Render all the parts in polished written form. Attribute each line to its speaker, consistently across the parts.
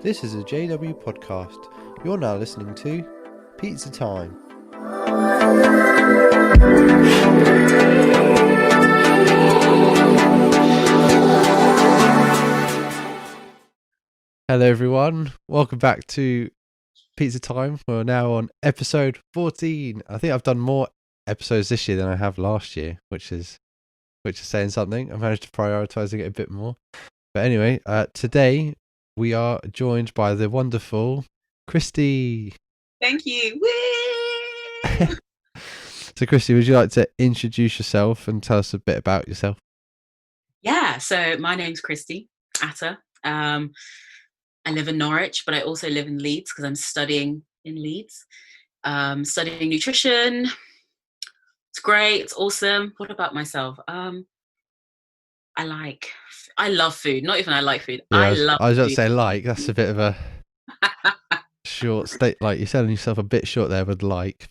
Speaker 1: This is a JW podcast. You're now listening to Pizza Time. Hello everyone, welcome back to Pizza Time. We're now on episode 14. I think I've done more episodes this year than I have last year, which is saying something. I managed to prioritise it a bit more. But anyway, today we are joined by the wonderful Christie.
Speaker 2: Thank you. Whee!
Speaker 1: So Christie, would you like to introduce yourself and tell us a bit about yourself?
Speaker 2: Yeah, so my name's Christie Atta. I live in Norwich, but I also live in Leeds because I'm studying in Leeds, studying nutrition. It's great. It's awesome. What about myself? I love food. Not even I like food.
Speaker 1: Yeah,
Speaker 2: I love
Speaker 1: I was about to
Speaker 2: food.
Speaker 1: say that's a bit of a short state. Like you're selling yourself a bit short there with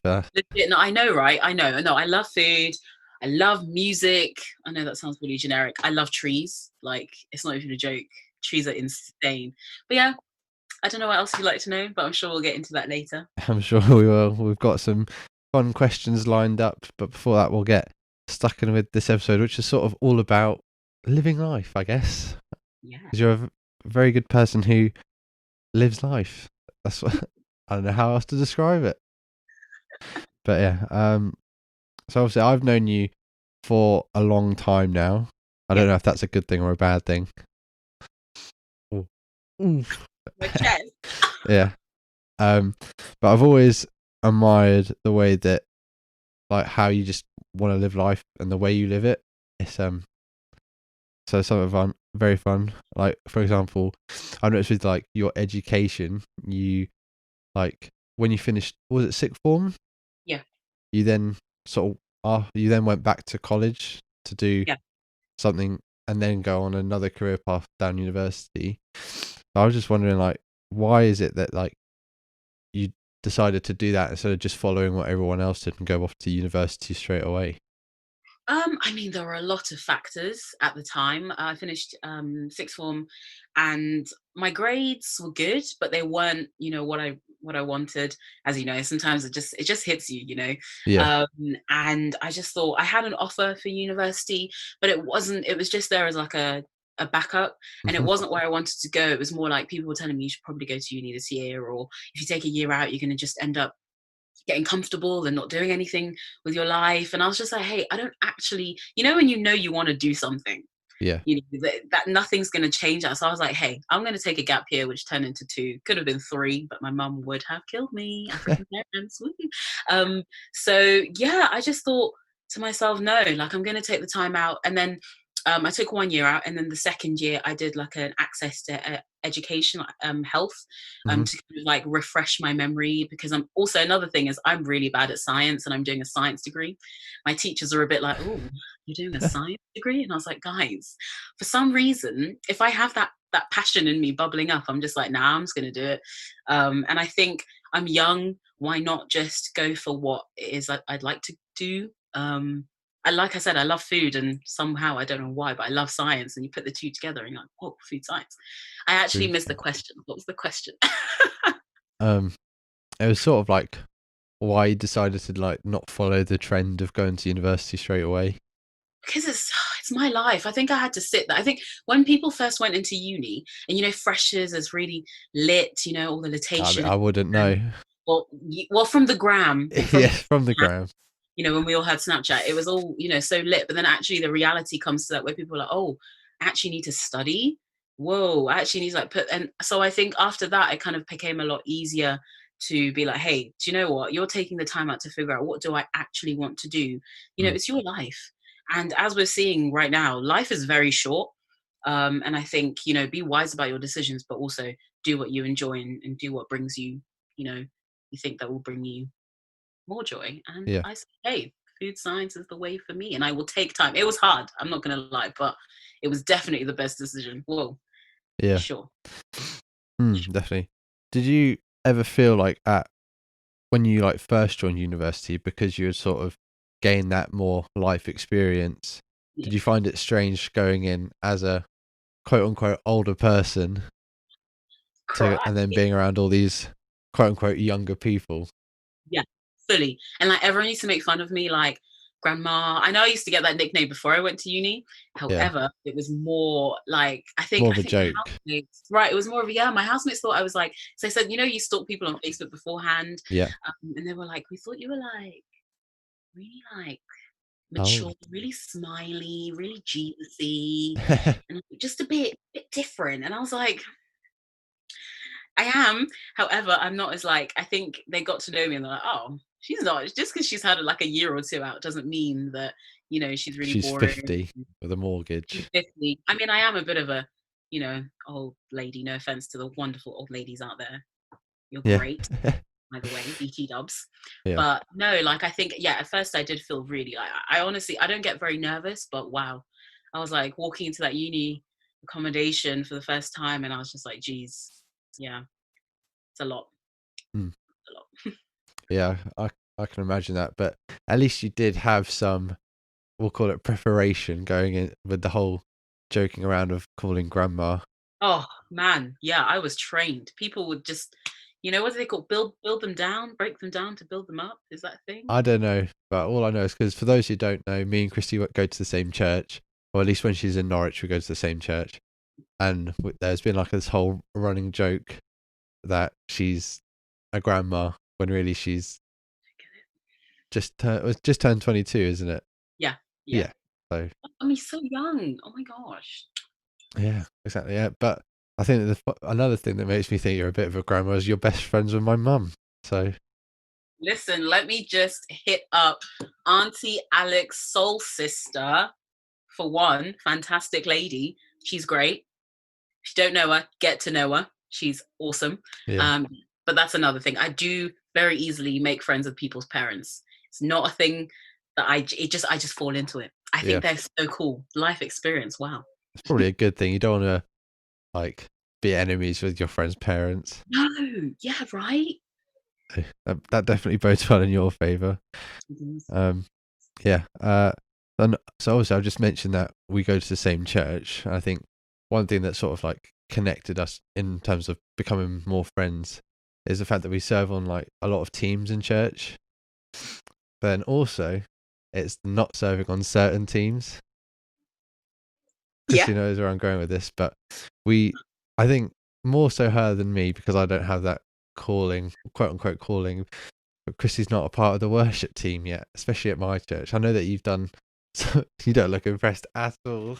Speaker 1: but
Speaker 2: Legit, no, I know, right? I know. No, I love food. I love music. I know that sounds really generic. I love trees. Like, it's not even a joke. Trees are insane. But yeah, I don't know what else you'd like to know, but I'm sure we'll get into that later.
Speaker 1: I'm sure we will. We've got some fun questions lined up, but before that, we'll get stuck in with this episode, which is sort of all about living life, I guess.
Speaker 2: Yeah.
Speaker 1: Because you're a very good person who lives life. That's what I don't know how else to describe it. But yeah, so obviously I've known you for a long time now. I don't know if that's a good thing or a bad thing. Ooh.
Speaker 2: My chest.
Speaker 1: Yeah. But I've always admired the way that, like, how you just want to live life and the way you live it. It's so something fun, very fun. Like, for example, I noticed with like your education, you like when you finished, was it sixth form?
Speaker 2: Yeah.
Speaker 1: You then you then went back to college to do something and then go on another career path down university. I was just wondering, like, why is it that like you decided to do that instead of just following what everyone else did and go off to university straight away?
Speaker 2: I mean, there were a lot of factors at the time. I finished sixth form, and my grades were good, but they weren't, what I wanted. As you know, sometimes it just hits you,
Speaker 1: Yeah.
Speaker 2: And I just thought I had an offer for university, but it wasn't. It was just there as like a backup, and it wasn't where I wanted to go. It was more like people were telling me you should probably go to uni this year, or if you take a year out, you're going to just end up getting comfortable and not doing anything with your life. And I was just like, hey, I don't actually, when you want to do something,
Speaker 1: Yeah.
Speaker 2: that nothing's going to change that. So I was like, hey, I'm going to take a gap year, which turned into 2, could have been 3, but my mum would have killed me. African parents. So yeah, I just thought to myself, no, like, I'm going to take the time out. And then I took 1 year out, and then the second year I did like an access to education, health, to kind of like refresh my memory, because I'm also, another thing is, I'm really bad at science, and I'm doing a science degree. My teachers are a bit like, oh, you're doing a science degree? And I was like, guys, for some reason, if I have that passion in me bubbling up, I'm just like, nah, I'm just going to do it. And I think I'm young. Why not just go for what it is I'd like to do? Like I said, I love food, and somehow, I don't know why, but I love science. And you put the two together, and you're like, whoa, food science. I actually missed the question. What was the question?
Speaker 1: It was sort of like why you decided to like not follow the trend of going to university straight away.
Speaker 2: Because it's my life. I think I had to sit there. I think when people first went into uni, and freshers is really lit, all the
Speaker 1: I mean,
Speaker 2: litation.
Speaker 1: I wouldn't know.
Speaker 2: Well, from the gram,
Speaker 1: Yeah, from the gram.
Speaker 2: When we all had Snapchat, it was all, so lit. But then actually the reality comes to that, where people are like, oh, I actually need to study. Whoa, I actually need to and so I think after that, it kind of became a lot easier to be like, hey, do you know what? You're taking the time out to figure out, what do I actually want to do? It's your life. And as we're seeing right now, life is very short. And I think, be wise about your decisions, but also do what you enjoy, and do what brings you, you think that will bring you more joy. And
Speaker 1: Yeah.
Speaker 2: I said, hey, food science is the way for me, and I will take time. It was hard, I'm not going to lie, but it was definitely the best decision. Whoa.
Speaker 1: Yeah.
Speaker 2: Sure.
Speaker 1: Definitely. Did you ever feel like when you like first joined university, because you had sort of gained that more life experience, did you find it strange going in as a quote unquote older person? to,
Speaker 2: cry.
Speaker 1: and then being around all these quote unquote younger people.
Speaker 2: Yeah, fully. And like everyone used to make fun of me, like grandma. I know I used to get that nickname before I went to uni.
Speaker 1: Yeah,
Speaker 2: However, it was more like
Speaker 1: more
Speaker 2: I
Speaker 1: of a
Speaker 2: think my
Speaker 1: joke.
Speaker 2: housemates, right? It was more of a, yeah. My housemates thought I was like, so I said, you stalk people on Facebook beforehand,
Speaker 1: Yeah.
Speaker 2: and they were like, we thought you were like really like
Speaker 1: Oh.
Speaker 2: mature, really smiley, really Jesusy, and just a bit different. And I was like, I am. However, I'm not as like, I think they got to know me and they're like, oh, she's not, just because she's had like a year or two out doesn't mean that, she's really
Speaker 1: She's
Speaker 2: boring.
Speaker 1: 50 with a
Speaker 2: She's
Speaker 1: mortgage.
Speaker 2: 50. I mean, I am a bit of a, old lady. No offense to the wonderful old ladies out there. You're
Speaker 1: Yeah.
Speaker 2: great, by the way, BT dubs.
Speaker 1: Yeah.
Speaker 2: But no, like, I think, yeah, at first I did feel really, like, I honestly, I don't get very nervous, but wow. I was like walking into that uni accommodation for the first time and I was just like, geez, yeah, it's a lot.
Speaker 1: Hmm.
Speaker 2: A lot.
Speaker 1: Yeah, I can imagine that. But at least you did have some, we'll call it preparation going in with the whole joking around of calling grandma.
Speaker 2: Oh man, yeah, I was trained. People would just, what do they call, build them down, break them down to build them up? Is that a thing?
Speaker 1: I don't know, but all I know is because for those who don't know, me and Christy go to the same church, or at least when she's in Norwich, we go to the same church. And there's been like this whole running joke that she's a grandma when really she's just turned 22, isn't it?
Speaker 2: Yeah, yeah.
Speaker 1: Yeah. So
Speaker 2: I mean, so young. Oh my gosh.
Speaker 1: yeah, exactly. Yeah, but I think another thing that makes me think you're a bit of a grandma is you're best friends with my mum. So
Speaker 2: Listen, let me just hit up Auntie Alex, soul sister, for one. Fantastic lady. She's great. If you don't know her, get to know her. She's awesome.
Speaker 1: yeah,
Speaker 2: Um, but that's another thing. I do very easily make friends with people's parents. It's not a thing that I just fall into it. I
Speaker 1: yeah,
Speaker 2: think they're so cool. Life experience. Wow.
Speaker 1: it's probably a good thing. You don't want to like be enemies with your friend's parents.
Speaker 2: No. Yeah. Right.
Speaker 1: That definitely bodes well in your favor. Um, yeah. And so obviously I've just mentioned that we go to the same church. I think one thing that sort of like connected us in terms of becoming more friends is the fact that we serve on like a lot of teams in church. But then also it's not serving on certain teams.
Speaker 2: Yeah.
Speaker 1: Christy knows where I'm going with this, but I think more so her than me because I don't have that calling, quote unquote calling. But Christy's not a part of the worship team yet, especially at my church. I know that you've done. So you don't look impressed at all.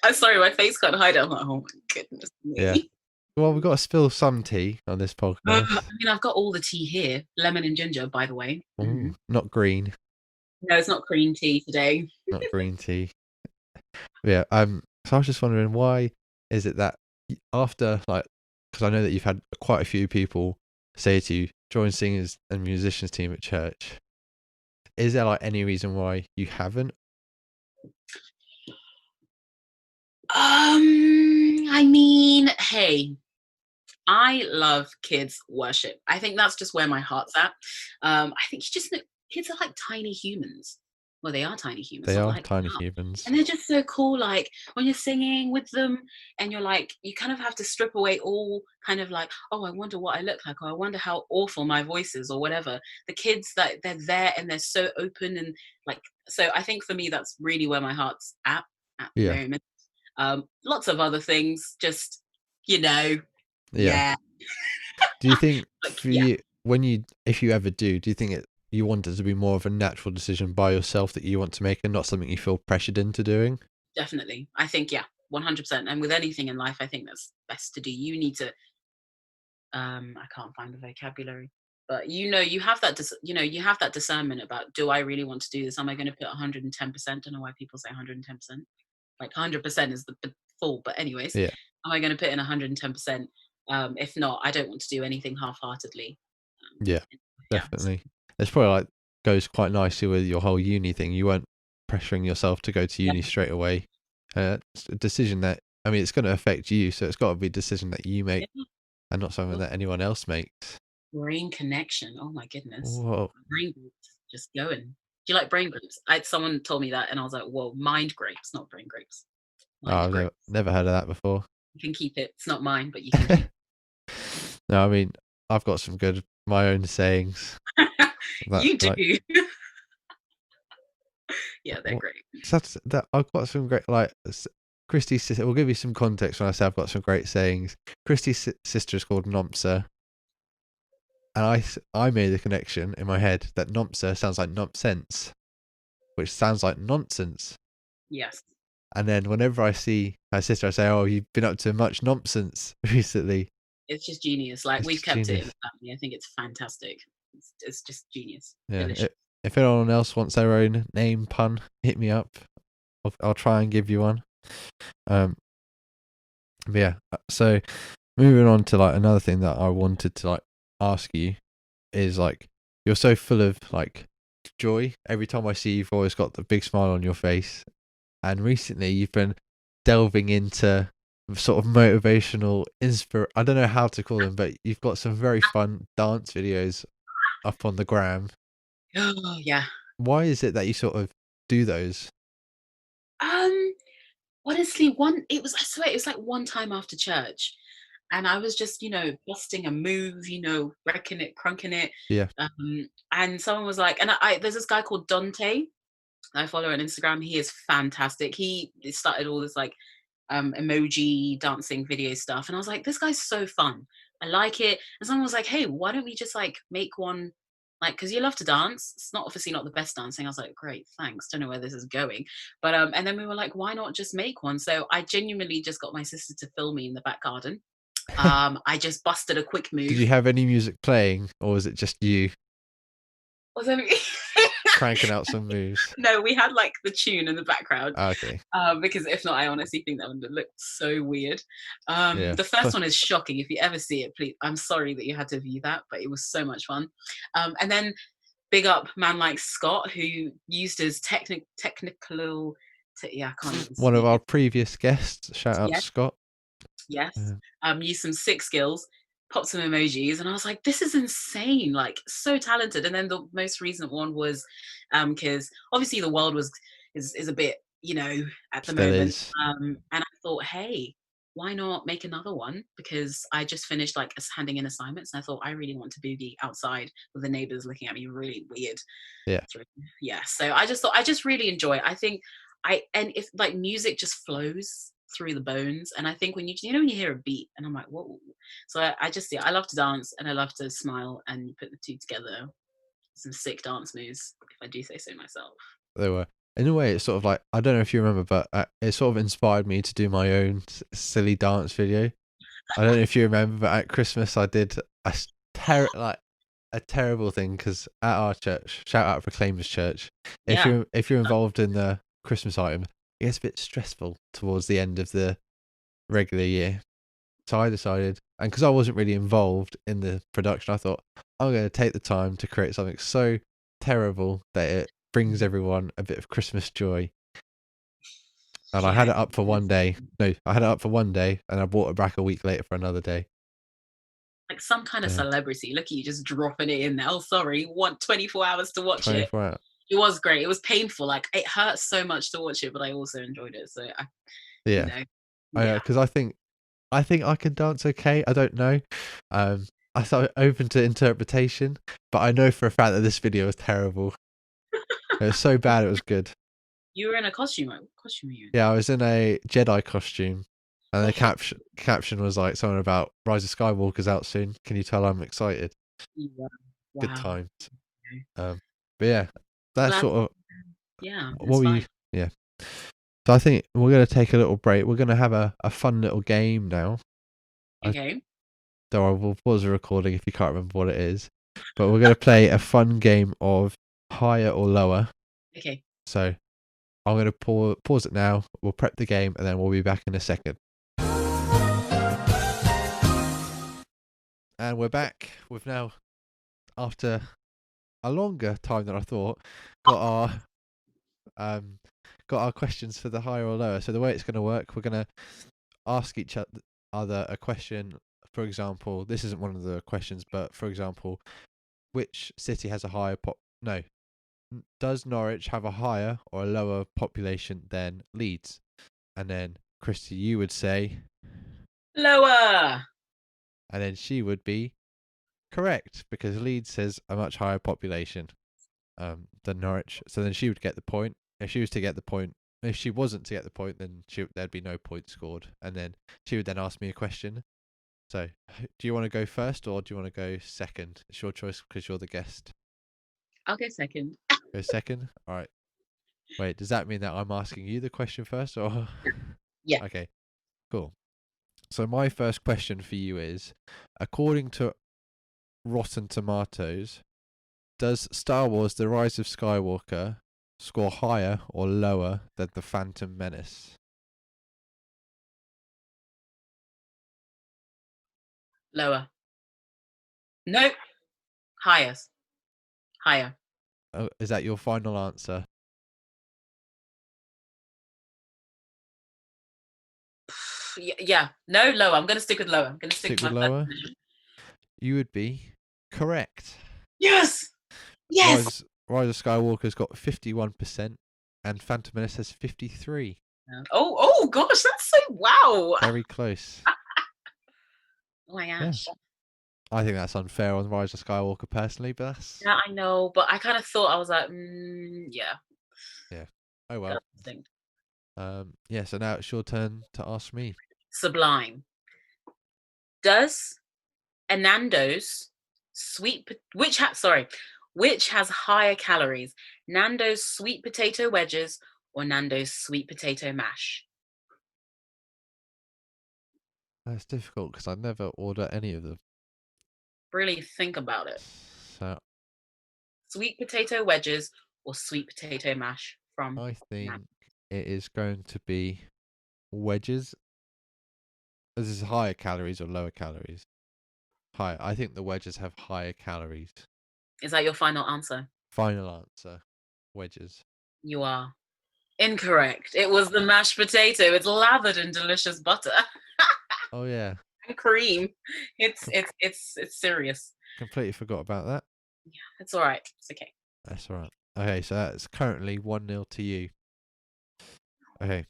Speaker 2: I'm sorry, my face can't hide it. I'm like, oh my goodness
Speaker 1: Yeah.
Speaker 2: me.
Speaker 1: Well, we've got to spill some tea on this
Speaker 2: I
Speaker 1: podcast.
Speaker 2: mean, I've got all the tea here, lemon and ginger, by the way.
Speaker 1: Ooh, not green,
Speaker 2: No, it's not green tea today.
Speaker 1: not green tea. Yeah. So I was just wondering why is it that after like, because I know that you've had quite a few people say to you, join singers and musicians team at church. Is there like any reason why you haven't?
Speaker 2: I mean, hey, I love kids worship. I think that's just where my heart's at. I think you just know, kids are like tiny humans. Well, they are tiny humans,
Speaker 1: They
Speaker 2: not
Speaker 1: are
Speaker 2: like
Speaker 1: tiny
Speaker 2: that.
Speaker 1: humans.
Speaker 2: And they're just so cool. Like when you're singing with them and you're like, you kind of have to strip away all kind of like, oh, I wonder what I look like, or I wonder how awful my voice is, or whatever. The kids that they're there and they're so open and like, so I think for me, that's really where my heart's at the
Speaker 1: Yeah.
Speaker 2: moment. Lots of other things, just,
Speaker 1: Yeah.
Speaker 2: yeah,
Speaker 1: Do you think
Speaker 2: like,
Speaker 1: for
Speaker 2: yeah,
Speaker 1: you, if you ever do you think you want it to be more of a natural decision by yourself that you want to make and not something you feel pressured into doing?
Speaker 2: definitely. I think, yeah, 100%. And with anything in life, I think that's best to do. You need to, I can't find the vocabulary, but you have that, you have that discernment about, do I really want to do this? Am I going to put 110%? I don't know why people say 110%. Like 100% is the full, but anyways,
Speaker 1: Yeah.
Speaker 2: am I going to put in 110%? If not, I don't want to do anything half-heartedly.
Speaker 1: Yeah,
Speaker 2: Yeah. So,
Speaker 1: definitely. It's probably like goes quite nicely with your whole uni thing. You weren't pressuring yourself to go to
Speaker 2: yeah.
Speaker 1: uni straight away. It's a decision that, I mean, it's going to affect you, so it's got to be a decision that you make
Speaker 2: Yeah.
Speaker 1: and not something that anyone else makes.
Speaker 2: Brain connection. Oh my goodness.
Speaker 1: Whoa.
Speaker 2: Brain grapes. Just going. Do you like brain grapes? Someone told me that and I was like, whoa, mind grapes, not brain grapes.
Speaker 1: Oh,
Speaker 2: Mind
Speaker 1: I've
Speaker 2: grapes.
Speaker 1: never heard of that before.
Speaker 2: You can keep it. It's not mine, but you can keep it.
Speaker 1: No, I mean, I've got some good my own sayings. That
Speaker 2: You do.
Speaker 1: like
Speaker 2: Yeah, they're
Speaker 1: what
Speaker 2: great.
Speaker 1: that I've got some great like Christie's sister. We'll give you some context when I say I've got some great sayings. Christie's sister is called Nopsa, and I made the connection in my head that Nopsa sounds like nonsense, which sounds like nonsense.
Speaker 2: Yes.
Speaker 1: And then whenever I see her sister, I say, "Oh, you've been up to much nonsense recently."
Speaker 2: It's just genius. Like,
Speaker 1: It's
Speaker 2: we've
Speaker 1: just
Speaker 2: kept it in
Speaker 1: genius.
Speaker 2: the family. I think it's fantastic. It's just genius.
Speaker 1: Yeah.
Speaker 2: Delicious.
Speaker 1: If anyone else wants their own name pun, hit me up. I'll try and give you one. Um, but yeah. So moving on to like another thing that I wanted to like ask you is like you're so full of like joy. Every time I see you, you've always got the big smile on your face. And recently you've been delving into sort of motivational I don't know how to call them, but you've got some very fun dance videos up on the gram.
Speaker 2: Oh, yeah.
Speaker 1: Why is it that you sort of do those?
Speaker 2: Um, Honestly, I swear, it was like one time after church, and I was just, busting a move, wrecking it, crunking it.
Speaker 1: Yeah,
Speaker 2: And someone was like, and there's this guy called Dante. I follow on Instagram. He is fantastic. He started all this like emoji dancing video stuff, and I was like, this guy's so fun. I like it. And someone was like, hey, why don't we just like make one, like, because you love to dance. It's not obviously not the best dancing. I was like, great, thanks. Don't know where this is going, but and then we were like, why not just make one? So I genuinely just got my sister to film me in the back garden. I just busted a quick
Speaker 1: did
Speaker 2: move.
Speaker 1: you have any music playing, or was it just you
Speaker 2: Was there-
Speaker 1: cranking out some moves?
Speaker 2: no, we had like the tune in the background.
Speaker 1: Okay,
Speaker 2: Because if not, I honestly think that would look so weird.
Speaker 1: yeah.
Speaker 2: The first one is shocking. If you ever see it, please, I'm sorry that you had to view that, but it was so much fun. And then big up man like Scott, who used his technical, yeah, I can't even
Speaker 1: One of
Speaker 2: speak.
Speaker 1: our previous guests, shout out
Speaker 2: Yes,
Speaker 1: Scott.
Speaker 2: yes.
Speaker 1: Yeah.
Speaker 2: Used some sick skills, popped some emojis, and I was like, this is insane, like so talented. And then the most recent one was, because obviously the world is a bit, at the
Speaker 1: Still
Speaker 2: moment.
Speaker 1: is.
Speaker 2: And I thought, hey, why not make another one? Because I just finished like handing in assignments, and I thought I really want to boogie outside with the neighbors looking at me really weird.
Speaker 1: Yeah.
Speaker 2: Yeah. So I just thought I just really enjoy it. I think and if like music just flows through the bones, and I think when when you hear a beat, and I'm like, whoa. So I just, yeah, I love to dance and I love to smile, and you put the two together, some sick dance moves, if I do say so myself.
Speaker 1: They were. In a way, it's sort of like I don't know if you remember, but it sort of inspired me to do my own silly dance video. I don't know if you remember, but at Christmas I did like a terrible thing because at our church, shout out Proclaimers Church,
Speaker 2: Yeah.
Speaker 1: if you're involved in the Christmas item, it gets a bit stressful towards the end of the regular year. So I decided, and because I wasn't really involved in the production, I thought I'm going to take the time to create something so terrible that it brings everyone a bit of Christmas joy. And I had
Speaker 2: Yeah.
Speaker 1: it up for one day. No, I had it up for one day, and I brought it back a week later for another day.
Speaker 2: Like some kind of
Speaker 1: Yeah,
Speaker 2: celebrity. Look at you just dropping it in there. Oh, sorry, want 24 hours to watch it.
Speaker 1: 24 hours.
Speaker 2: It was great. It was painful. Like it hurts so much to watch it, but I also enjoyed it. So you
Speaker 1: Yeah,
Speaker 2: know, yeah.
Speaker 1: because I think I can dance okay. I don't know. I thought open to interpretation, but I know for a fact that this video was terrible. It was so bad, it was good.
Speaker 2: You were in a costume. What costume were you in?
Speaker 1: Yeah, I was in a Jedi costume, and the
Speaker 2: Oh,
Speaker 1: caption was like something about Rise of Skywalker's out soon. Can you tell I'm excited?
Speaker 2: yeah.
Speaker 1: Good
Speaker 2: Wow.
Speaker 1: times.
Speaker 2: Okay.
Speaker 1: But yeah,
Speaker 2: I'm
Speaker 1: that's
Speaker 2: glad.
Speaker 1: sort of
Speaker 2: Yeah,
Speaker 1: what we
Speaker 2: inspired.
Speaker 1: yeah. So I think we're gonna take a little break. We're gonna have a fun little game now. I
Speaker 2: Okay.
Speaker 1: though I will pause the recording if you can't remember what it is, but we're gonna play a fun game of higher or lower.
Speaker 2: Okay.
Speaker 1: So I'm gonna pause it now. We'll prep the game and then we'll be back in a second. And we're back. We've now, after a longer time than I thought, got our um got our questions for the higher or lower. So the way it's going to work, we're going to ask each other a question. For example, this isn't one of the questions, but for example, which city has a higher no, does Norwich have a higher or a lower population than Leeds? And then Christy, you would say
Speaker 2: Lower.
Speaker 1: And then she would be correct because Leeds has a much higher population than Norwich. So then she would get the point. If she was to get the point, if she wasn't to get the point, then there'd be no point scored. And then she would then ask me a question. So, do you want to go first or do you want to go second? It's your choice because you're the guest.
Speaker 2: I'll go second.
Speaker 1: Go second? All right. Wait, does that mean that I'm asking you the question first or?
Speaker 2: Yeah.
Speaker 1: Okay, cool. So, my first question for you is according to Rotten Tomatoes, does Star Wars The Rise of Skywalker score higher or lower than The Phantom Menace?
Speaker 2: Lower. Nope. Highest. Higher.
Speaker 1: Oh, is that your final answer?
Speaker 2: Yeah. No, lower. I'm going to stick with lower. I'm going to stick
Speaker 1: Stick
Speaker 2: with
Speaker 1: with
Speaker 2: my first
Speaker 1: lower?
Speaker 2: position.
Speaker 1: You would be correct.
Speaker 2: Yes. Yes.
Speaker 1: Rise of Skywalker's got 51% and Phantom Menace has 53.
Speaker 2: Oh gosh, that's so wow.
Speaker 1: Very close.
Speaker 2: Oh my
Speaker 1: Yeah.
Speaker 2: gosh.
Speaker 1: I think that's unfair on Rise of Skywalker personally, but that's...
Speaker 2: Yeah, I know, but I kind of thought I was like, yeah.
Speaker 1: Yeah. Oh well. Yeah, so now it's your turn to ask me.
Speaker 2: Sublime. Does a Nando's which has higher calories? Nando's sweet potato wedges or Nando's sweet potato mash?
Speaker 1: That's difficult because I never order any of them.
Speaker 2: Really think about it.
Speaker 1: So
Speaker 2: Sweet potato wedges or sweet potato mash from
Speaker 1: I think
Speaker 2: Nando's?
Speaker 1: it is going to be wedges. Is this higher calories or lower calories? Higher. I think the wedges have higher calories.
Speaker 2: Is that your final answer?
Speaker 1: Final answer. Wedges.
Speaker 2: You are incorrect. It was the mashed potato. It's lathered in delicious butter
Speaker 1: Oh yeah.
Speaker 2: and cream. It's serious.
Speaker 1: Completely forgot about that.
Speaker 2: Yeah, it's all right. It's okay.
Speaker 1: That's all right. Okay, so that's currently 1-0 to you. Okay.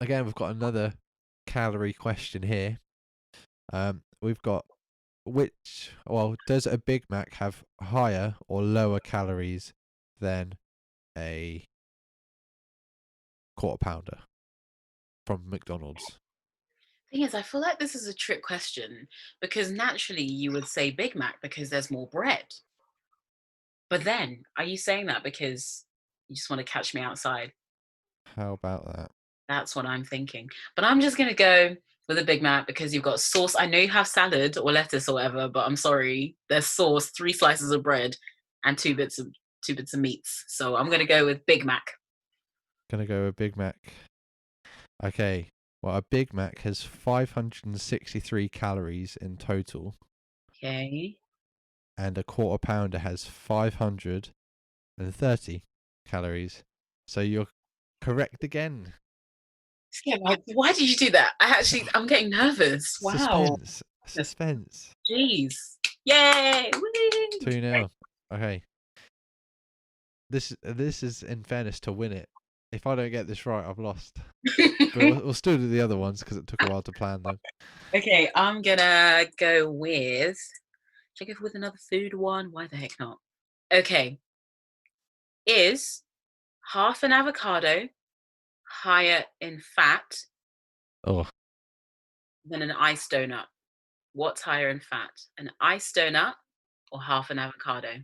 Speaker 1: Again, we've got another calorie question here. We've got does a Big Mac have higher or lower calories than a quarter pounder from McDonald's?
Speaker 2: Thing is, I feel like this is a trick question because naturally you would say Big Mac because there's more bread. But then, are you saying that because you just want to catch me outside?
Speaker 1: How about that?
Speaker 2: That's what I'm thinking. But I'm just gonna go with a Big Mac because you've got sauce. I know you have salad or lettuce or whatever, but I'm sorry, there's sauce, 3 slices of bread, and two bits of meats. So I'm gonna go with Big Mac.
Speaker 1: Gonna go with Big Mac. Okay. Well, a Big Mac has 563 calories in total,
Speaker 2: Okay.
Speaker 1: and a quarter pounder has 530 calories. So you're correct again.
Speaker 2: Yeah, why did you do that? I'm getting nervous. Wow.
Speaker 1: Suspense.
Speaker 2: Jeez. Yay.
Speaker 1: 2-0. Okay. This is in fairness to win it. If I don't get this right, I've lost. But we'll still do the other ones because it took a while to plan them.
Speaker 2: Okay, I'm gonna go with. Should I go with another food one? Why the heck not? Okay. Is half an avocado higher in fat
Speaker 1: Oh,
Speaker 2: than an iced donut? What's higher in fat? An iced donut or half an avocado?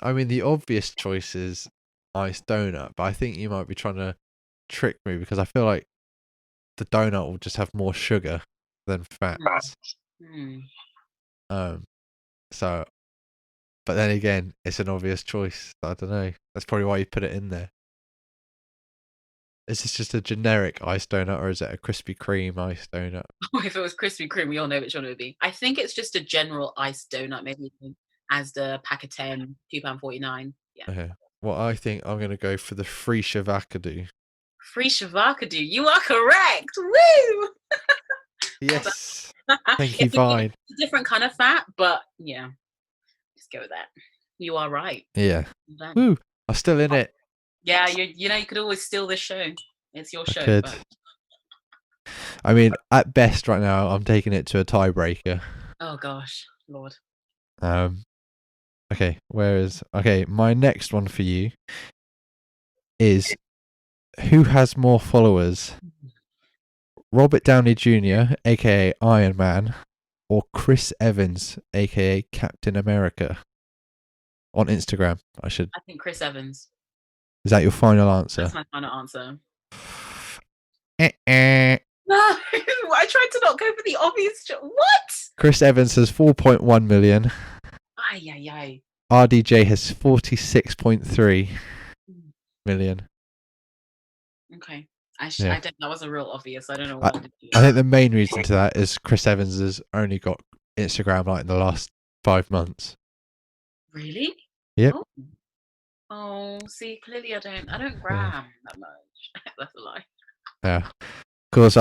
Speaker 1: I mean the obvious choice is iced donut, but I think you might be trying to trick me because I feel like the donut will just have more sugar than fat.
Speaker 2: Hmm.
Speaker 1: So, but then again, it's an obvious choice. I don't know. That's probably why you put it in there. Is this just a generic iced donut or is it a Krispy Kreme iced donut?
Speaker 2: If it was Krispy Kreme, we all know which one it would be. I think it's just a general iced donut, maybe as the pack of 10, £2.49. Yeah.
Speaker 1: Okay. Well, I think I'm going to go for the free shavakadu.
Speaker 2: Free shavakadu. You are correct. Woo!
Speaker 1: Yes. Thank you, Vine.
Speaker 2: It's a different kind of fat, but yeah, just go with that. You are right.
Speaker 1: Yeah. Woo! I'm still in it.
Speaker 2: Yeah, you could always steal this show. It's your
Speaker 1: I
Speaker 2: show.
Speaker 1: could.
Speaker 2: But
Speaker 1: I mean, at best, right now, I'm taking it to a tiebreaker.
Speaker 2: Oh gosh, Lord.
Speaker 1: Okay, my next one for you is who has more followers? Robert Downey Jr., aka Iron Man, or Chris Evans, aka Captain America? On Instagram, I should.
Speaker 2: I think Chris Evans.
Speaker 1: Is that your final answer?
Speaker 2: That's my final answer.
Speaker 1: Eh-eh.
Speaker 2: No, I tried to not go for the obvious. What?
Speaker 1: Chris Evans has 4.1 million.
Speaker 2: Ay, ay, ay.
Speaker 1: RDJ has 46.3 million.
Speaker 2: Okay.
Speaker 1: Yeah.
Speaker 2: I don't. That was a real obvious. I don't know what to do.
Speaker 1: I think the main reason to that is Chris Evans has only got Instagram like in the last 5 months.
Speaker 2: Really?
Speaker 1: Yep.
Speaker 2: Oh, see, clearly I don't gram that much. That's a lie.
Speaker 1: Yeah. Of course,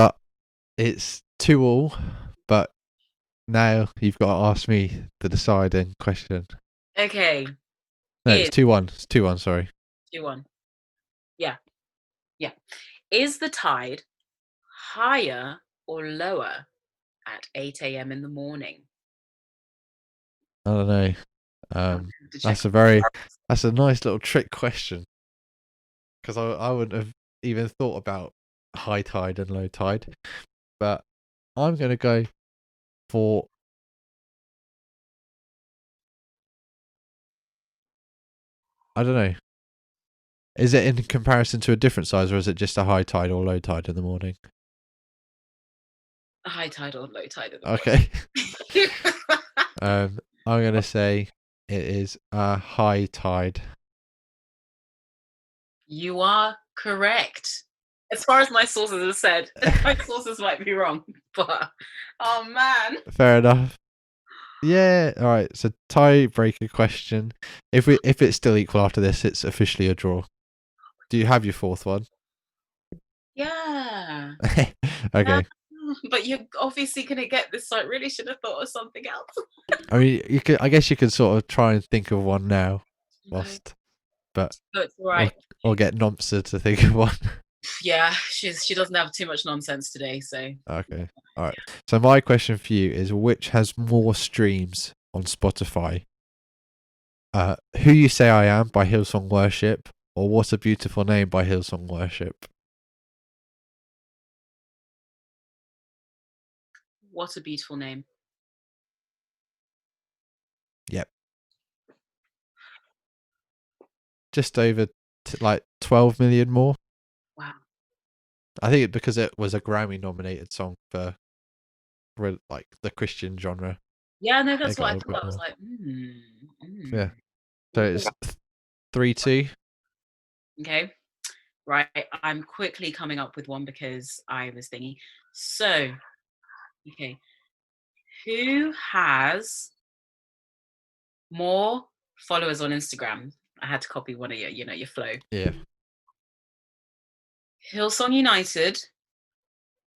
Speaker 1: it's 2-2, but now you've got to ask me the deciding question.
Speaker 2: Okay.
Speaker 1: No, it's 2-1. It's 2-1, sorry.
Speaker 2: 2-1. Yeah. Yeah. Is the tide higher or lower at 8 a.m. in the morning?
Speaker 1: I don't know. That's a nice little trick question. Because I wouldn't have even thought about high tide and low tide. But I'm going to go for... I don't know. Is it in comparison to a different size, or is it just a high tide or low tide in the morning?
Speaker 2: A high tide or low tide in the
Speaker 1: Okay.
Speaker 2: morning.
Speaker 1: I'm going to say it is a high tide.
Speaker 2: You are correct. As far as my sources have said, my sources might be wrong, but oh man.
Speaker 1: Fair enough. Yeah. All right. So tiebreaker question. If it's still equal after this, it's officially a draw. Do you have your fourth one?
Speaker 2: Yeah.
Speaker 1: Okay.
Speaker 2: But you're obviously gonna get this, so I really should have thought of something else.
Speaker 1: I mean, I guess you could sort of try and think of one now, whilst, but
Speaker 2: no, it's all right.
Speaker 1: or get Nomsa to think of one.
Speaker 2: Yeah, she doesn't have too much nonsense today, so.
Speaker 1: Okay. All right. So my question for you is, which has more streams on Spotify? Who You Say I Am by Hillsong Worship, or What a Beautiful Name by Hillsong Worship?
Speaker 2: What a beautiful name.
Speaker 1: Yep. Just over like 12 million more.
Speaker 2: Wow.
Speaker 1: I think because it was a Grammy nominated song for like the Christian genre.
Speaker 2: Yeah, no, that's what I thought. I was like,
Speaker 1: Yeah. So it's 3-2.
Speaker 2: Okay. Right. I'm quickly coming up with one because I was thinking. So, okay. Who has more followers on Instagram? I had to copy one of your flow.
Speaker 1: Yeah.
Speaker 2: Hillsong United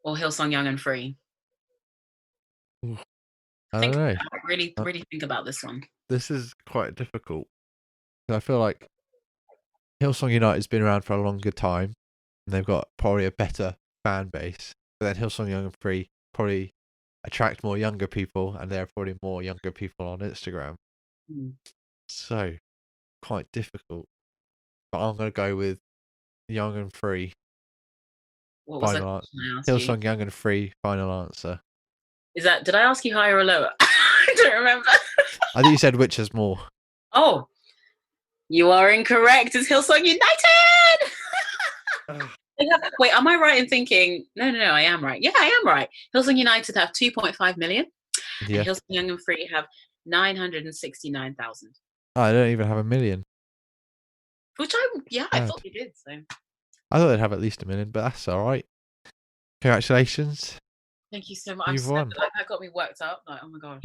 Speaker 2: or Hillsong Young and Free?
Speaker 1: I don't know.
Speaker 2: Really think about this one.
Speaker 1: This is quite difficult. I feel like Hillsong United's been around for a longer time, and they've got probably a better fan base. But then Hillsong Young and Free probably attract more younger people, and there are probably more younger people on Instagram. So, quite difficult. But I'm going to go with Young and Free.
Speaker 2: What was
Speaker 1: final answer. Hillsong Young and Free, final answer.
Speaker 2: Did I ask you higher or lower? I don't remember.
Speaker 1: I think you said which is more.
Speaker 2: Oh, you are incorrect. It's Hillsong United. Wait, am I right in thinking? No, I am right. Yeah, I am right. Hillsong United have 2.5 million. Yeah. And Hillsong Young and Free have 969,000.
Speaker 1: Oh, I don't even have 1 million.
Speaker 2: Which I thought they did. So
Speaker 1: I thought they'd have at least 1 million, but that's all right. Congratulations.
Speaker 2: Thank you so much.
Speaker 1: You've won.
Speaker 2: That got me worked up. Like, oh my gosh.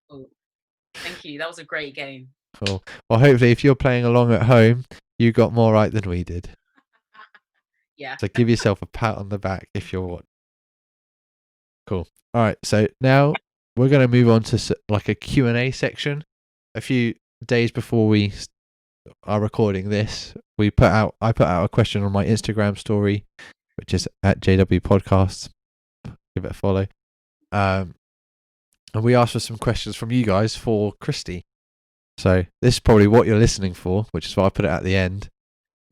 Speaker 2: Oh, thank you. That was a great game.
Speaker 1: Cool. Well, hopefully, if you're playing along at home, you got more right than we did.
Speaker 2: Yeah.
Speaker 1: So give yourself a pat on the back if you're what. Cool. All right. So now we're going to move on to like a Q&A section. A few days before we are recording this, I put out a question on my Instagram story, which is at JW Podcasts. give it a follow. And we asked for some questions from you guys for Christie. So this is probably what you're listening for, which is why I put it at the end,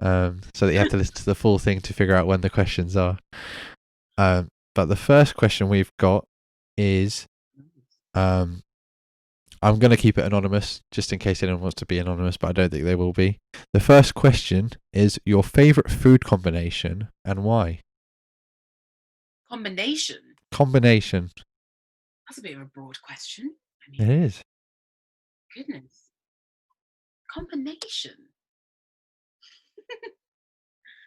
Speaker 1: so that you have to listen to the full thing to figure out when the questions are. But the first question we've got is, I'm going to keep it anonymous just in case anyone wants to be anonymous, but I don't think they will be. The first question is your favourite food combination and why?
Speaker 2: Combination?
Speaker 1: Combination.
Speaker 2: That's a bit of a broad question. I
Speaker 1: It
Speaker 2: mean,
Speaker 1: is.
Speaker 2: goodness. Combination?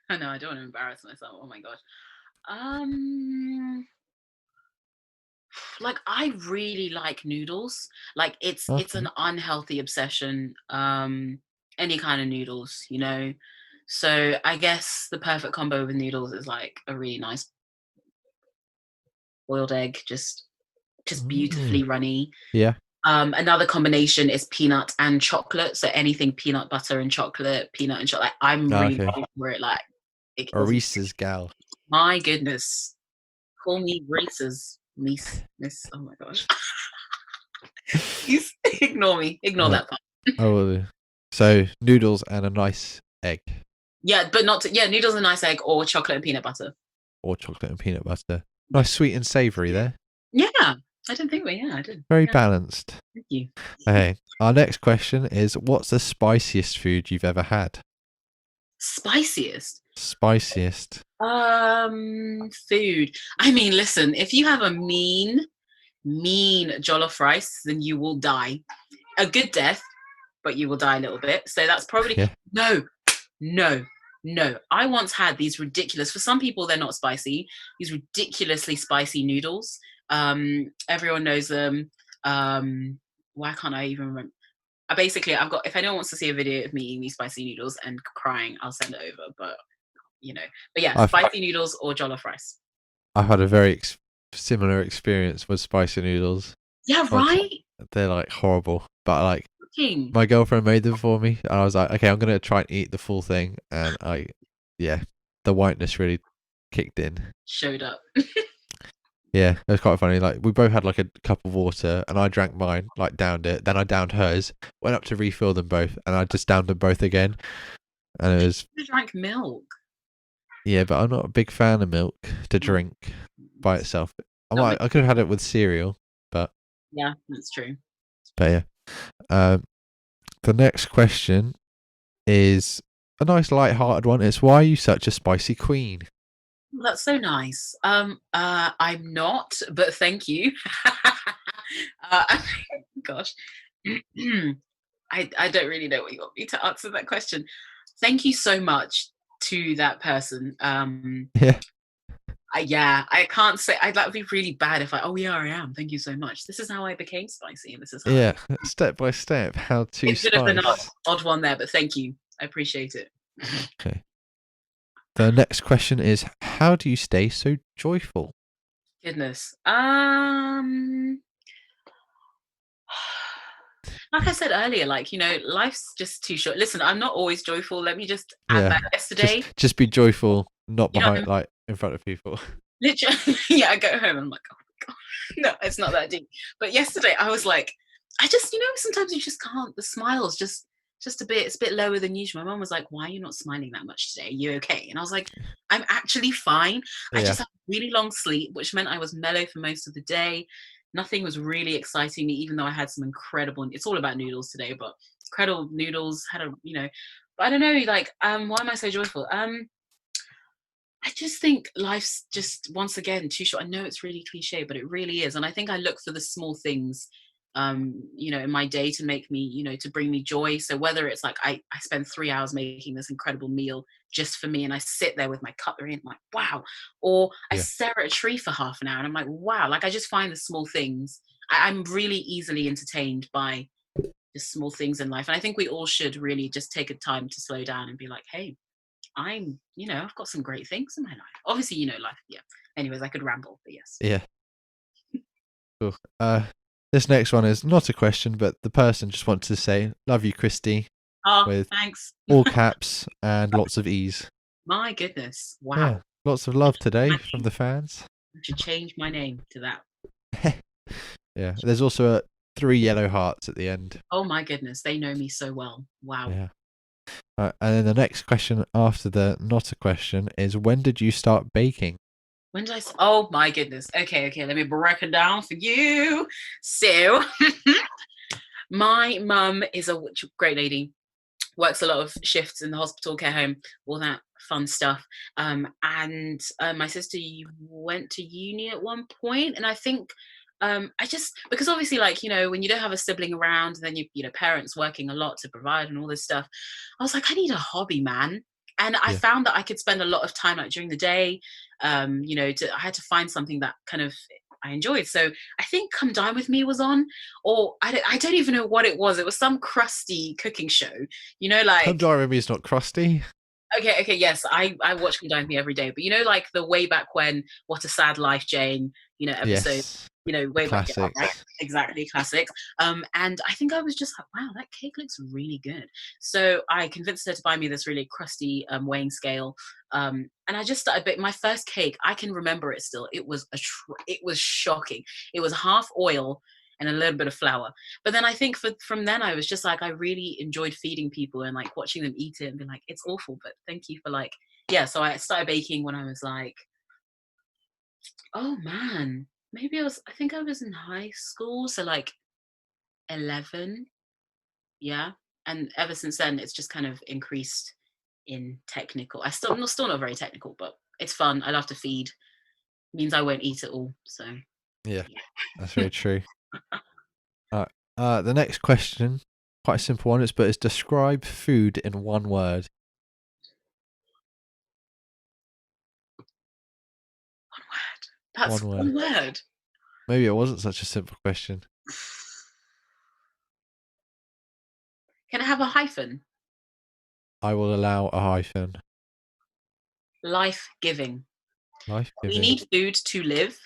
Speaker 2: I know, I don't want to embarrass myself. Oh my gosh. Like I really like noodles. Like it's
Speaker 1: Okay.
Speaker 2: an unhealthy obsession. Any kind of noodles, you know. So I guess the perfect combo with noodles is like a really nice boiled egg, just beautifully runny.
Speaker 1: Yeah.
Speaker 2: Another combination is peanut and chocolate. So anything peanut butter and chocolate, peanut and chocolate. Like, I'm really
Speaker 1: Okay.
Speaker 2: for it. Like it
Speaker 1: A Reese's gal.
Speaker 2: My goodness, call me Reese's Miss. Oh my gosh. Please ignore me. Ignore that part.
Speaker 1: I will do. So noodles and a nice egg.
Speaker 2: Yeah, but not noodles and nice egg or chocolate and peanut butter.
Speaker 1: Or chocolate and peanut butter. Nice sweet and savoury there.
Speaker 2: Yeah, I didn't think I did.
Speaker 1: Very balanced.
Speaker 2: Thank you.
Speaker 1: Okay. Our next question is, what's the spiciest food you've ever had?
Speaker 2: Spiciest?
Speaker 1: Spiciest.
Speaker 2: Food. I mean, listen, if you have a mean jollof rice, then you will die. A good death, but you will die a little bit. So that's probably no. I once had these ridiculous, for some people they're not spicy, these ridiculously spicy noodles. Everyone knows them. Why can't I even remember? I've got, if anyone wants to see a video of me eating these spicy noodles and crying, I'll send it over. But spicy noodles or jollof rice.
Speaker 1: I've had a very similar experience with spicy noodles.
Speaker 2: Yeah, right?
Speaker 1: They're like horrible, but like my girlfriend made them for me, and I was like, okay, I'm gonna try and eat the full thing, and the whiteness really kicked in.
Speaker 2: Showed up.
Speaker 1: Yeah, it was quite funny. Like we both had like a cup of water, and I drank mine, like downed it. Then I downed hers, went up to refill them both, and I just downed them both again. And it was.
Speaker 2: You drank milk.
Speaker 1: Yeah, but I'm not a big fan of milk to drink by itself. I could have had it with cereal, but
Speaker 2: yeah, that's true.
Speaker 1: But yeah, the next question is a nice light-hearted one. It's, why are you such a spicy queen?
Speaker 2: That's so nice. I'm not, but thank you. Gosh, I don't really know what you want me to answer that question. Thank you so much to that person. I can't say. That would be really bad if I am. Thank you so much. This is how I became spicy, and this is how
Speaker 1: step by step how to spice.
Speaker 2: It could have been an odd one there, but thank you. I appreciate it.
Speaker 1: Okay. The next question is, how do you stay so joyful?
Speaker 2: Goodness. Like I said earlier, life's just too short. Listen, I'm not always joyful. Let me just add that yesterday.
Speaker 1: Just be joyful, not behind, in front of people.
Speaker 2: Literally, I go home and I'm like, oh my God. No, it's not that deep. But yesterday I was like, I just, sometimes you just can't, the smile's just a bit, it's a bit lower than usual. My mum was like, why are you not smiling that much today? Are you okay? And I was like, I'm actually fine. I just had a really long sleep, which meant I was mellow for most of the day. Nothing was really exciting me, even though I had some incredible, it's all about noodles today, but incredible noodles, but I don't know, why am I so joyful? I just think life's just, once again, too short. I know it's really cliche, but it really is. And I think I look for the small things, in my day to make me, to bring me joy. So whether it's like I spend 3 hours making this incredible meal just for me, and I sit there with my cutlery and I'm like, wow. Or I stare at a tree for half an hour and I'm like, wow. I just find the small things. I'm really easily entertained by the small things in life. And I think we all should really just take a time to slow down and be like, hey, I've got some great things in my life. Obviously, life. Yeah. Anyways, I could ramble, but yes.
Speaker 1: Yeah. Cool. This next one is not a question, but the person just wants to say, love you, Christie.
Speaker 2: Oh, with thanks.
Speaker 1: All caps and lots of ease.
Speaker 2: My goodness. Wow.
Speaker 1: Yeah, lots of love today from the fans.
Speaker 2: I should change my name to that.
Speaker 1: Yeah. There's also 3 yellow hearts at the end.
Speaker 2: Oh my goodness, they know me so well. Wow.
Speaker 1: Yeah. And then the next question after the not a question is, when did you start baking?
Speaker 2: When did oh my goodness. Okay, let me break it down for you. So, my mum is a great lady, works a lot of shifts in the hospital, care home, all that fun stuff. And my sister went to uni at one point, and I think I just, because obviously, like, when you don't have a sibling around, and then parents working a lot to provide and all this stuff, I was like, I need a hobby, man. And I
Speaker 1: Yeah.
Speaker 2: found that I could spend a lot of time like during the day. I had to find something that kind of I enjoyed. So I think Come Dine With Me was on, or I don't even know what it was. It was some crusty cooking show,
Speaker 1: Come
Speaker 2: like,
Speaker 1: Dine With Me is not crusty.
Speaker 2: okay, yes, I watch Come Dine With Me every day, but like the way back when, What a Sad Life, Jane, episode,
Speaker 1: Yes.
Speaker 2: way back, yeah, right,
Speaker 1: Classics.
Speaker 2: exactly, classics. And I think I was just like, wow, that cake looks really good. So I convinced her to buy me this really crusty weighing scale, and I just started. But my first cake, I can remember it still. It was it was shocking. It was half oil and a little bit of flour. But then I think from then I was just like, I really enjoyed feeding people and like watching them eat it and be like, it's awful, but thank you for like, yeah. So I started baking when I was like, oh man, I think I was in high school. So like 11. Yeah. And ever since then, it's just kind of increased in technical. I'm still not very technical, but it's fun. I love to feed. It means I won't eat it all. So
Speaker 1: Yeah,
Speaker 2: yeah.
Speaker 1: that's very true. The next question, quite a simple one, but it's describe food in one word.
Speaker 2: One word. That's
Speaker 1: One word.
Speaker 2: one word.
Speaker 1: Maybe it wasn't such a simple question.
Speaker 2: Can I have a hyphen?
Speaker 1: I will allow a hyphen.
Speaker 2: Life giving.
Speaker 1: Life
Speaker 2: We
Speaker 1: giving.
Speaker 2: need food to live,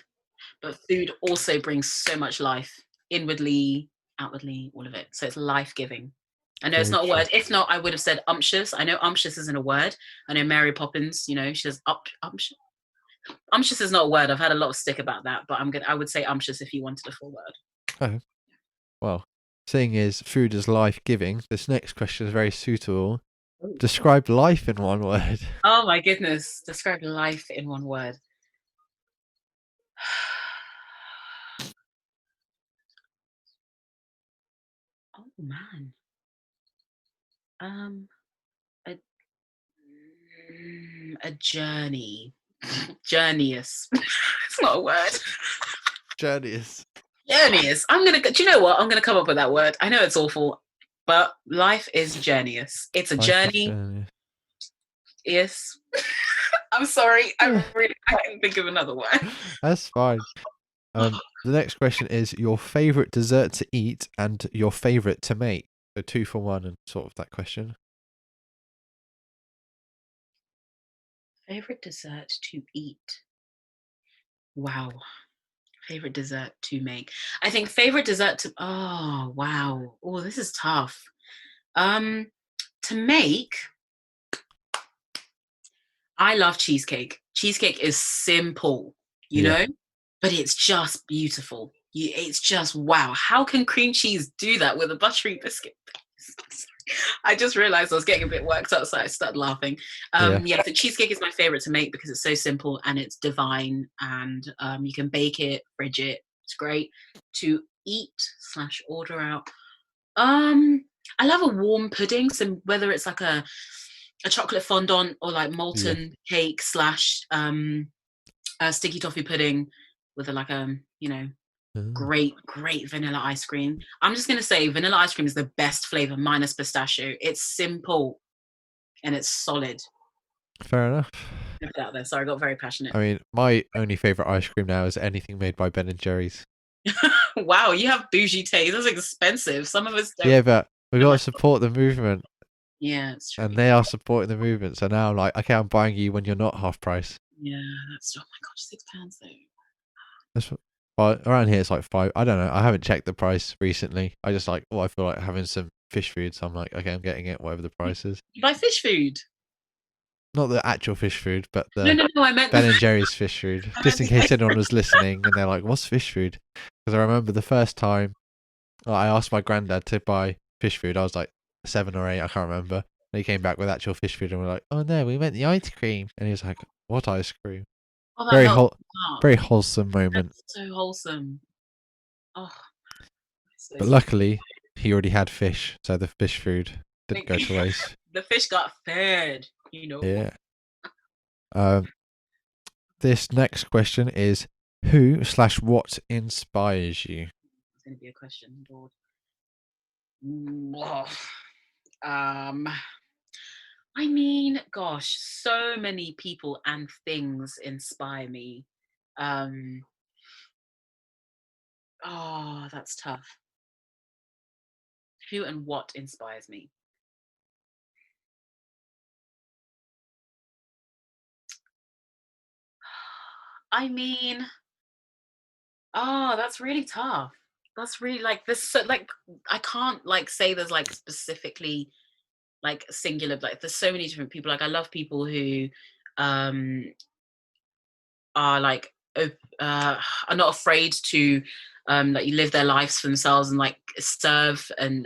Speaker 2: but food also brings so much life, inwardly, outwardly, all of it. So it's life giving. I know it's
Speaker 1: Very
Speaker 2: not a
Speaker 1: true.
Speaker 2: word. If not, I would have said umptious. I know umptious isn't a word. I know Mary Poppins, she says umptious. Umptious is not a word. I've had a lot of stick about that, but I would say umptious if you wanted a full word.
Speaker 1: Oh, well, seeing as food is life giving, this next question is very suitable.
Speaker 2: Ooh.
Speaker 1: Describe life in one word.
Speaker 2: Oh my goodness. Describe life in one word. Oh man. Um a, a journey. Journeyous. It's not a word.
Speaker 1: Journeys.
Speaker 2: Journeyous. Do you know what? I'm gonna come up with that word. I know it's awful, but life is journeyous. It's a
Speaker 1: Life is
Speaker 2: journey.
Speaker 1: journeys.
Speaker 2: Yes. I'm sorry. I can't think of another word.
Speaker 1: That's fine. The next question is your favorite dessert to eat and your favorite to make. So 2 for 1 and sort of that question.
Speaker 2: Favorite dessert to eat. Wow. Favorite dessert to make. I think favorite dessert to oh wow. Oh, this is tough. Um to make, I love cheesecake. Cheesecake is simple,
Speaker 1: Yeah.
Speaker 2: but it's just beautiful. It's just wow. How can cream cheese do that with a buttery biscuit? I just realized I was getting a bit worked up, so I started laughing.
Speaker 1: Yeah.
Speaker 2: Yeah, the cheesecake is my favorite to make because it's so simple and it's divine, and you can bake it, fridge it. It's great to eat slash order out. I love a warm pudding, so whether it's like a chocolate fondant or like
Speaker 1: Yeah.
Speaker 2: molten cake slash a sticky toffee pudding with
Speaker 1: Mm.
Speaker 2: great vanilla ice cream. I'm just gonna say vanilla ice cream is the best flavor minus pistachio. It's simple and it's solid.
Speaker 1: Fair enough.
Speaker 2: Put it out there. Sorry, I got very passionate.
Speaker 1: I mean, my only favorite ice cream now is anything made by Ben and Jerry's.
Speaker 2: Wow, you have bougie taste. That's expensive. Some of us don't.
Speaker 1: Yeah, but we got to support the movement,
Speaker 2: Yeah, it's true.
Speaker 1: and they are supporting the movement. So now, like, okay, I'm buying you when you're not half price.
Speaker 2: Yeah, that's oh my gosh, £6 though.
Speaker 1: That's well, around here it's like 5. I don't know. I haven't checked the price recently. I just like, I feel like having some fish food, so I'm like, okay, I'm getting it, whatever the price is.
Speaker 2: You buy fish food.
Speaker 1: not the actual fish food, but
Speaker 2: No,
Speaker 1: the
Speaker 2: no, no. I meant
Speaker 1: Ben and Jerry's fish food.
Speaker 2: I meant
Speaker 1: Just in
Speaker 2: the
Speaker 1: case anyone was listening and they're like, "What's fish food?" Because I remember the first time I asked my granddad to buy fish food. I was like 7 or 8, I can't remember. And he came back with actual fish food, and we're like, "Oh no, we meant the ice cream." And he was like, "What ice cream?"
Speaker 2: Oh, that
Speaker 1: Very
Speaker 2: melts my heart.
Speaker 1: very wholesome moment.
Speaker 2: That's so wholesome. Oh, so
Speaker 1: But
Speaker 2: sweet.
Speaker 1: luckily, he already had fish, so the fish food didn't
Speaker 2: Like,
Speaker 1: go to waste.
Speaker 2: the fish got fed, you know.
Speaker 1: Yeah. Um, this next question is who/what inspires you?
Speaker 2: It's going to be a question, Lord. Oh, um, I mean, gosh, so many people and things inspire me. Um, oh, that's tough. Who and what inspires me? I mean, oh, that's really tough. That's really like this. So, like, I can't like say there's like specifically like singular. Like, there's so many different people. Like, I love people who um are like are not afraid to like live their lives for themselves and like serve and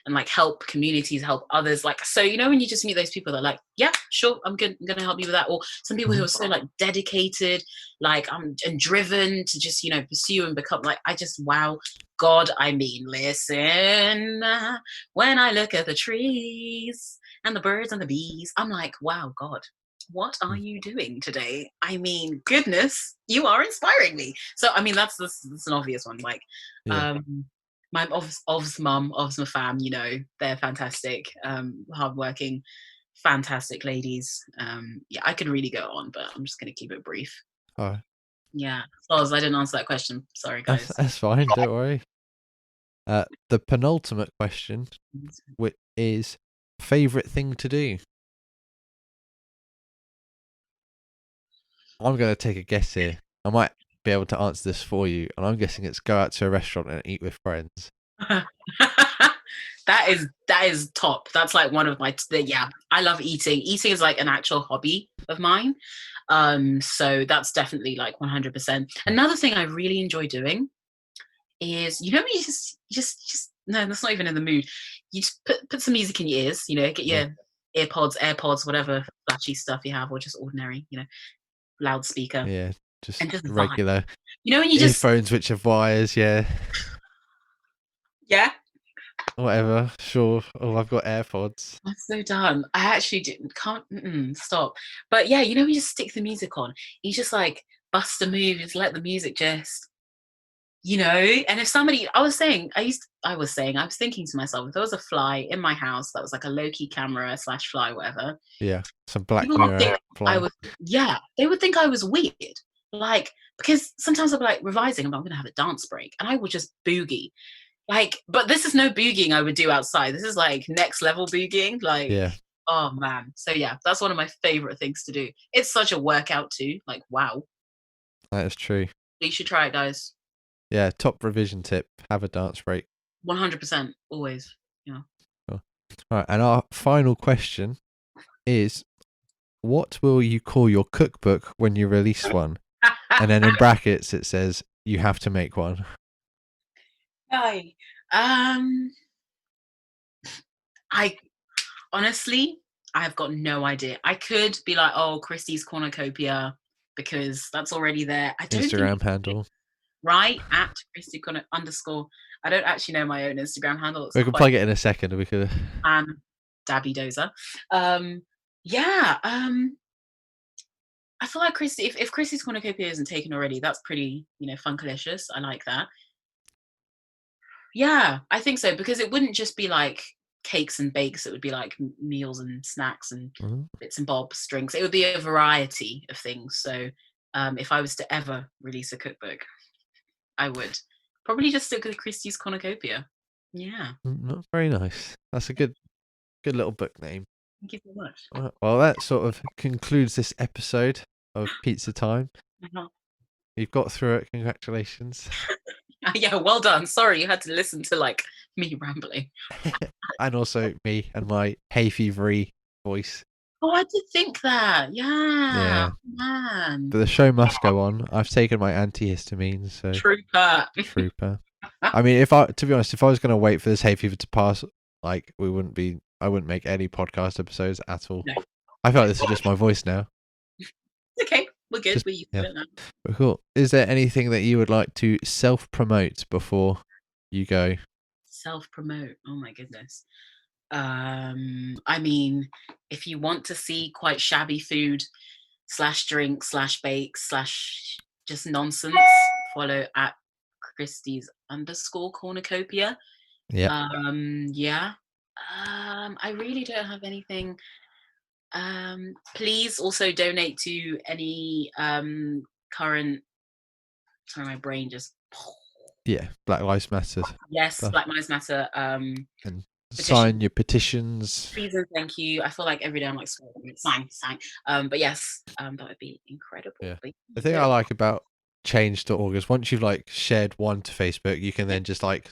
Speaker 2: like help communities, help others. Like, so you know when you just meet those people that are like, yeah, sure, I'm good, I'm gonna help you with that. Or some people who
Speaker 1: Mhm.
Speaker 2: are so like dedicated, like and driven to just, you know, pursue and become like, I just, wow. God, I mean, listen, when I look at the trees and the birds and the bees, I'm like, wow, God, what are
Speaker 1: Mm.
Speaker 2: you doing today? I mean, goodness, you are inspiring me. So, I mean, that's an obvious one. Like,
Speaker 1: Yeah.
Speaker 2: um, my Ov's mum, Ov's my fam, you know, they're fantastic, hardworking, fantastic ladies. Yeah, I could really go on, but I'm just going to keep it brief.
Speaker 1: Oh,
Speaker 2: Yeah, Oz, I didn't answer that question. Sorry, guys.
Speaker 1: that's fine. Don't worry. The penultimate question, which is favorite thing to do. I'm going to take a guess here. I might be able to answer this for you, and I'm guessing it's go out to a restaurant and eat with friends.
Speaker 2: That is top. That's like one of my yeah. I love eating. Eating is like an actual hobby of mine. So that's definitely like 100%. Another thing I really enjoy doing is, you know, when you just no, that's not even in the mood. You just put some music in your ears. You know, get
Speaker 1: Yeah.
Speaker 2: your earpods, AirPods, whatever flashy stuff you have, or just ordinary, you know, loudspeaker,
Speaker 1: Yeah, just
Speaker 2: and just vibe.
Speaker 1: regular
Speaker 2: You know, when you just,
Speaker 1: earphones which have wires, yeah.
Speaker 2: yeah.
Speaker 1: Whatever, sure. Oh, I've got AirPods.
Speaker 2: I'm so done. I actually can't stop. But yeah, you know, when you just stick the music on, you just like bust a move, just let the music just, you know. And if somebody, I was thinking to myself, if there was a fly in my house that was like a low key camera slash fly, whatever,
Speaker 1: Yeah, some Black
Speaker 2: people would
Speaker 1: Mirror
Speaker 2: think I
Speaker 1: fly.
Speaker 2: was, yeah, they would think I was weird. Like, because sometimes I'll be like revising, I'm going to have a dance break, and I would just boogie. Like, but this is no boogieing I would do outside. This is like next level boogieing. Like,
Speaker 1: Yeah,
Speaker 2: oh man. So yeah, that's one of my favorite things to do. It's such a workout too. Like, wow.
Speaker 1: that is true.
Speaker 2: You should try it, guys.
Speaker 1: Yeah, top revision tip: have a dance break.
Speaker 2: 100%. Always. Yeah.
Speaker 1: Cool. Right, and our final question is: what will you call your cookbook when you release one? And then in brackets it says you have to make one.
Speaker 2: Hi. Um, I honestly, I've got no idea. I could be like, oh, Christie's Cornucopia, because that's already there. I don't think
Speaker 1: Instagram handle.
Speaker 2: right at Christie underscore. I don't actually know my own Instagram handle. It's
Speaker 1: We can
Speaker 2: quite
Speaker 1: plug it in a second. We could.
Speaker 2: Dabby Dozer. Um, yeah. I feel like Christie, if Christie's Cornucopia isn't taken already, that's pretty, you know, funkalicious. I like that. Yeah, I think so, because it wouldn't just be like cakes and bakes. It would be like meals and snacks and
Speaker 1: Mhm.
Speaker 2: bits and bobs, drinks. It would be a variety of things. So, if I was to ever release a cookbook, I would probably just stick with Christie's Cornucopia. Yeah.
Speaker 1: Not very nice. That's a good little book name.
Speaker 2: Thank you so much.
Speaker 1: Alright, well, that sort of concludes this episode of Pizza Time.
Speaker 2: Uh-huh.
Speaker 1: You've got through it. Congratulations.
Speaker 2: Yeah, well done. Sorry you had to listen to like me rambling.
Speaker 1: And also me and my hay fevery voice.
Speaker 2: Oh, I did think that. Yeah.
Speaker 1: Yeah,
Speaker 2: Man.
Speaker 1: but the show must go on. I've taken my antihistamines, so
Speaker 2: Trooper.
Speaker 1: trooper. I mean, if I, to be honest, if I was going to wait for this hay fever to pass, like I wouldn't make any podcast episodes at all.
Speaker 2: No.
Speaker 1: I feel like
Speaker 2: No.
Speaker 1: this is just my voice now.
Speaker 2: Okay. We're good.
Speaker 1: Just
Speaker 2: We're used
Speaker 1: yeah,
Speaker 2: to it now.
Speaker 1: but cool. Is there anything that you would like to self-promote before you go?
Speaker 2: Self-promote. Oh my goodness. I mean, if you want to see quite shabby food slash drink slash bake slash just nonsense, follow at Christie's underscore cornucopia.
Speaker 1: Yeah,
Speaker 2: Yeah. I really don't have anything. Please also donate to any current. Sorry, my brain just.
Speaker 1: yeah. Black Lives Matter
Speaker 2: Yes,
Speaker 1: stuff,
Speaker 2: Black Lives Matter.
Speaker 1: and
Speaker 2: Petition.
Speaker 1: sign your petitions.
Speaker 2: Please and thank you. I feel like every day I'm like sign. But yes, that would be incredible.
Speaker 1: Yeah,
Speaker 2: But
Speaker 1: the thing I like about change.org is once you've like shared one to Facebook, you can then just like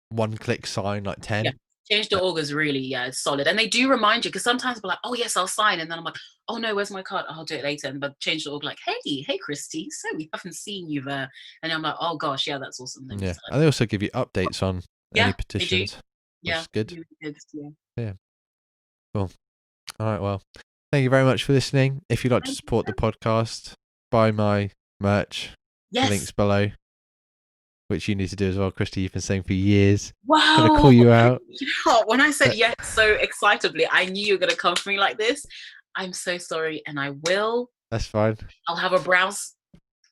Speaker 1: one click sign like
Speaker 2: yeah,
Speaker 1: 10.
Speaker 2: change.org is really it's solid, and they do remind you because sometimes we're like, oh yes, I'll sign, and then I'm like, oh no, where's my card? I'll do it later. But change.org like, hey Christy, so we haven't seen you there, and I'm like, oh gosh, yeah, that's awesome. Let me
Speaker 1: Yeah,
Speaker 2: sign.
Speaker 1: and they also give you updates on any
Speaker 2: Yeah, they do.
Speaker 1: petitions, which
Speaker 2: Yeah,
Speaker 1: is good.
Speaker 2: really good. Yeah.
Speaker 1: Yeah, cool. All right, well, thank you very much for listening. If you'd like to
Speaker 2: Thank you
Speaker 1: support the
Speaker 2: so much.
Speaker 1: podcast, buy my merch.
Speaker 2: Yes.
Speaker 1: Links below, which you need to do as well, Christy. You've been saying for years. Gonna
Speaker 2: Wow.
Speaker 1: call you out.
Speaker 2: You know what? When I said yes so excitably, I knew you were gonna come for me like this. I'm so sorry, and I will.
Speaker 1: That's fine.
Speaker 2: I'll have a browse.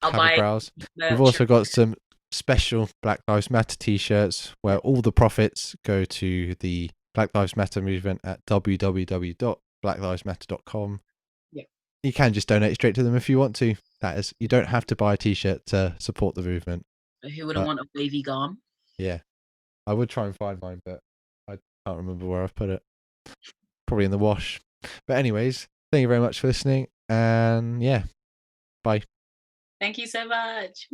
Speaker 2: I'll
Speaker 1: Have a
Speaker 2: buy
Speaker 1: browse. We've
Speaker 2: merch.
Speaker 1: also got some special Black Lives Matter t-shirts where all the profits go to the Black Lives Matter movement at www.blacklivesmatter.com.
Speaker 2: Yeah.
Speaker 1: You can just donate straight to them if you want to. That is, you don't have to buy a t-shirt to support the movement.
Speaker 2: Who wouldn't want a wavy garm?
Speaker 1: Yeah, I would try and find mine, but I can't remember where I've put it. Probably in the wash. But anyways, thank you very much for listening, and yeah, bye.
Speaker 2: Thank you so much.